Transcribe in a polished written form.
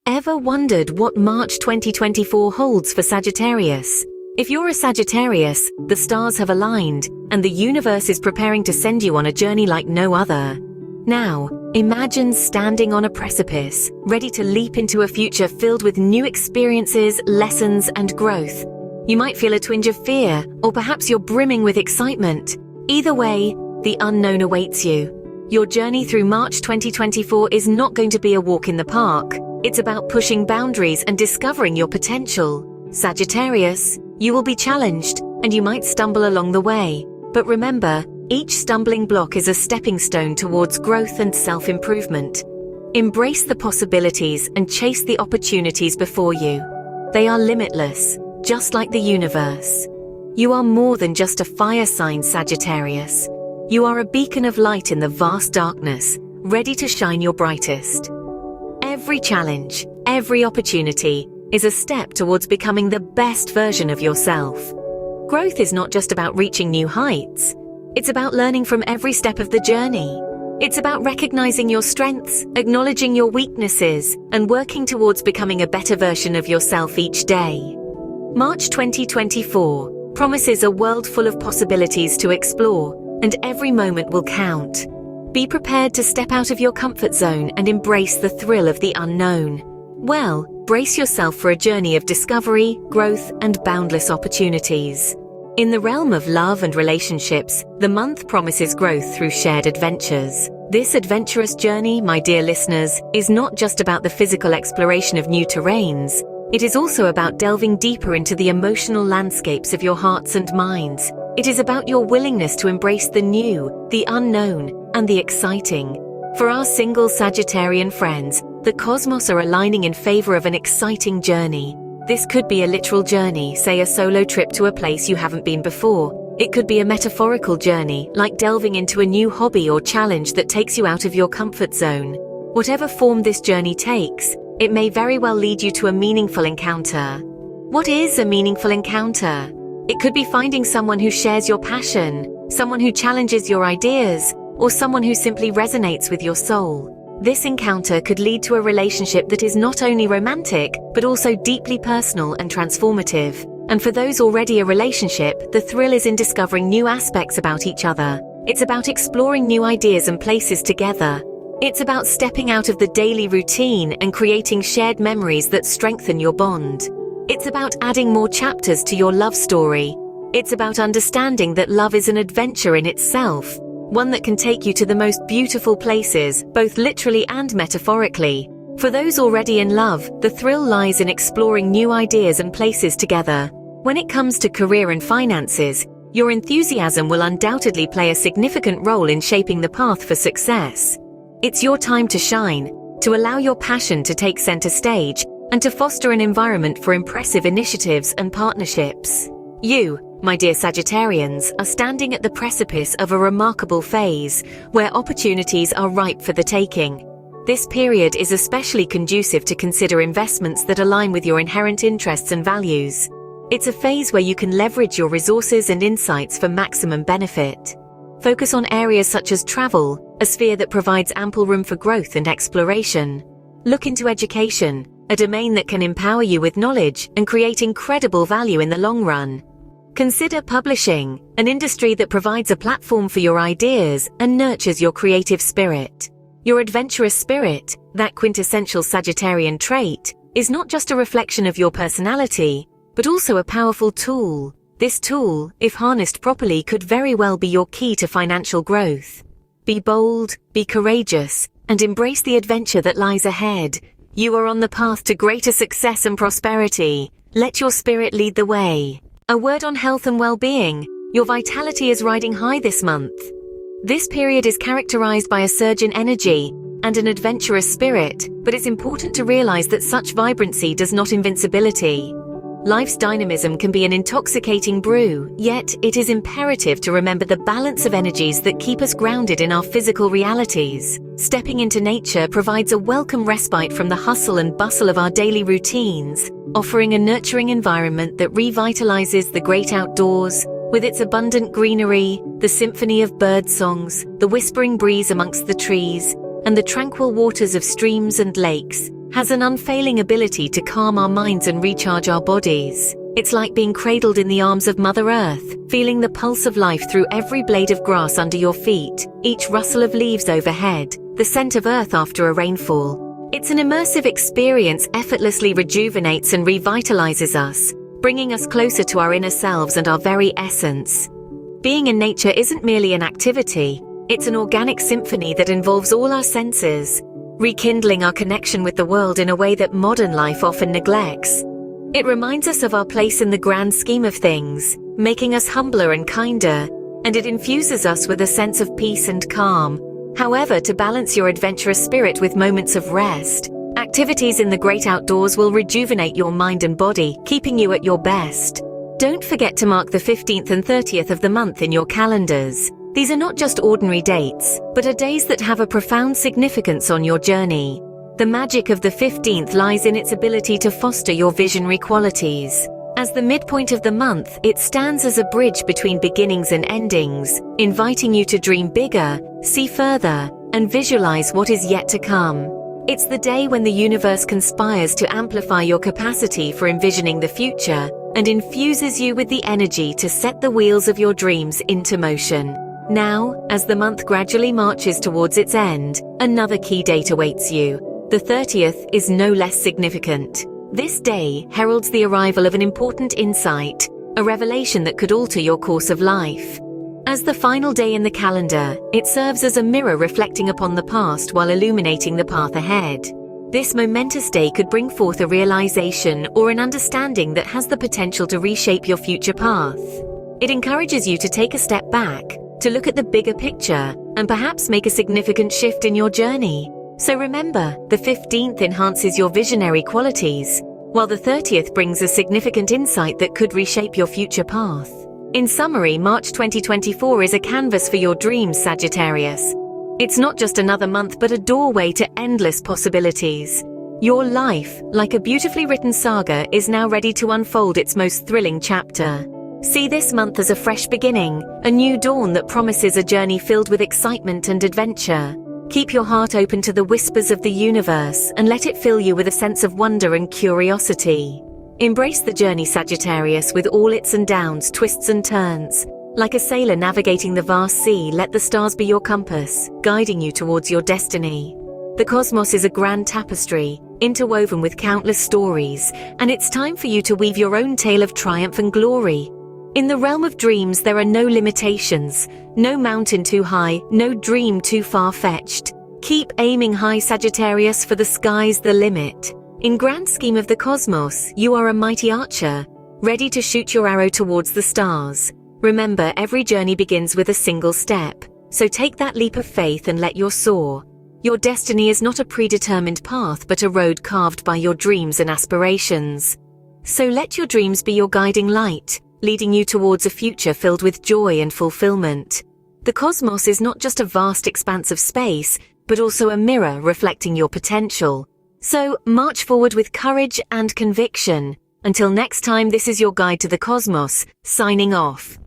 Ever wondered what March 2024 holds for Sagittarius? If you're a Sagittarius, the stars have aligned, and the universe is preparing to send you on a journey like no other. Now, imagine standing on a precipice, ready to leap into a future filled with new experiences, lessons, and growth. You might feel a twinge of fear, or perhaps you're brimming with excitement. Either way, the unknown awaits you. Your journey through March 2024 is not going to be a walk in the park. It's about pushing boundaries and discovering your potential. Sagittarius, you will be challenged, and you might stumble along the way. But remember, each stumbling block is a stepping stone towards growth and self-improvement. Embrace the possibilities and chase the opportunities before you. They are limitless, just like the universe. You are more than just a fire sign, Sagittarius. You are a beacon of light in the vast darkness, ready to shine your brightest. Every challenge, every opportunity, is a step towards becoming the best version of yourself. Growth is not just about reaching new heights. It's about learning from every step of the journey. It's about recognizing your strengths, acknowledging your weaknesses, and working towards becoming a better version of yourself each day. March 2024 promises a world full of possibilities to explore, and every moment will count. Be prepared to step out of your comfort zone and embrace the thrill of the unknown. Well, brace yourself for a journey of discovery, growth, and boundless opportunities. In the realm of love and relationships, the month promises growth through shared adventures. This adventurous journey, my dear listeners, is not just about the physical exploration of new terrains. It is also about delving deeper into the emotional landscapes of your hearts and minds. It is about your willingness to embrace the new, the unknown, and the exciting. For our single Sagittarian friends, the cosmos are aligning in favor of an exciting journey. This could be a literal journey, say a solo trip to a place you haven't been before. It could be a metaphorical journey, like delving into a new hobby or challenge that takes you out of your comfort zone. Whatever form this journey takes, it may very well lead you to a meaningful encounter. What is a meaningful encounter? It could be finding someone who shares your passion, someone who challenges your ideas, or someone who simply resonates with your soul. This encounter could lead to a relationship that is not only romantic, but also deeply personal and transformative. And for those already in a relationship, the thrill is in discovering new aspects about each other. It's about exploring new ideas and places together. It's about stepping out of the daily routine and creating shared memories that strengthen your bond. It's about adding more chapters to your love story. It's about understanding that love is an adventure in itself, one that can take you to the most beautiful places, both literally and metaphorically. For those already in love, the thrill lies in exploring new ideas and places together. When it comes to career and finances, your enthusiasm will undoubtedly play a significant role in shaping the path for success. It's your time to shine, to allow your passion to take center stage, and to foster an environment for impressive initiatives and partnerships. You, my dear Sagittarians, are standing at the precipice of a remarkable phase, where opportunities are ripe for the taking. This period is especially conducive to consider investments that align with your inherent interests and values. It's a phase where you can leverage your resources and insights for maximum benefit. Focus on areas such as travel, a sphere that provides ample room for growth and exploration. Look into education, a domain that can empower you with knowledge and create incredible value in the long run. Consider publishing, an industry that provides a platform for your ideas and nurtures your creative spirit. Your adventurous spirit, that quintessential Sagittarian trait, is not just a reflection of your personality, but also a powerful tool. This tool, if harnessed properly, could very well be your key to financial growth. Be bold, be courageous, and embrace the adventure that lies ahead. You are on the path to greater success and prosperity. Let your spirit lead the way. A word on health and well-being. Your vitality is riding high this month. This period is characterized by a surge in energy and an adventurous spirit, but it's important to realize that such vibrancy does not invincibility. Life's dynamism can be an intoxicating brew, yet it is imperative to remember the balance of energies that keep us grounded in our physical realities. Stepping into nature provides a welcome respite from the hustle and bustle of our daily routines, offering a nurturing environment that revitalizes the great outdoors. With its abundant greenery, the symphony of bird songs, the whispering breeze amongst the trees, and the tranquil waters of streams and lakes, has an unfailing ability to calm our minds and recharge our bodies. It's like being cradled in the arms of Mother Earth, feeling the pulse of life through every blade of grass under your feet, each rustle of leaves overhead, the scent of earth after a rainfall. It's an immersive experience, effortlessly rejuvenates and revitalizes us, bringing us closer to our inner selves and our very essence. Being in nature isn't merely an activity, it's an organic symphony that involves all our senses, rekindling our connection with the world in a way that modern life often neglects. It reminds us of our place in the grand scheme of things, making us humbler and kinder, and it infuses us with a sense of peace and calm. However, to balance your adventurous spirit with moments of rest, activities in the great outdoors will rejuvenate your mind and body, keeping you at your best. Don't forget to mark the 15th and 30th of the month in your calendars. These are not just ordinary dates, but are days that have a profound significance on your journey. The magic of the 15th lies in its ability to foster your visionary qualities. As the midpoint of the month, it stands as a bridge between beginnings and endings, inviting you to dream bigger, see further, and visualize what is yet to come. It's the day when the universe conspires to amplify your capacity for envisioning the future and infuses you with the energy to set the wheels of your dreams into motion. Now, as the month gradually marches towards its end, another key date awaits you. The 30th is no less significant. This day heralds the arrival of an important insight, a revelation that could alter your course of life. As the final day in the calendar, it serves as a mirror reflecting upon the past while illuminating the path ahead. This momentous day could bring forth a realization or an understanding that has the potential to reshape your future path. It encourages you to take a step back, to look at the bigger picture, and perhaps make a significant shift in your journey. So remember, the 15th enhances your visionary qualities, while the 30th brings a significant insight that could reshape your future path. In summary, March 2024 is a canvas for your dreams, Sagittarius. It's not just another month but a doorway to endless possibilities. Your life, like a beautifully written saga, is now ready to unfold its most thrilling chapter. See this month as a fresh beginning, a new dawn that promises a journey filled with excitement and adventure. Keep your heart open to the whispers of the universe and let it fill you with a sense of wonder and curiosity. Embrace the journey, Sagittarius, with all its and downs, twists and turns. Like a sailor navigating the vast sea, let the stars be your compass, guiding you towards your destiny. The cosmos is a grand tapestry, interwoven with countless stories, and it's time for you to weave your own tale of triumph and glory. In the realm of dreams, there are no limitations, no mountain too high, no dream too far-fetched. Keep aiming high, Sagittarius, for the sky's the limit. In grand scheme of the cosmos, you are a mighty archer, ready to shoot your arrow towards the stars. Remember, every journey begins with a single step, so take that leap of faith and let your soar. Your destiny is not a predetermined path but a road carved by your dreams and aspirations. So let your dreams be your guiding light, leading you towards a future filled with joy and fulfillment. The cosmos is not just a vast expanse of space, but also a mirror reflecting your potential. So march forward with courage and conviction. Until next time, this is your guide to the cosmos, signing off.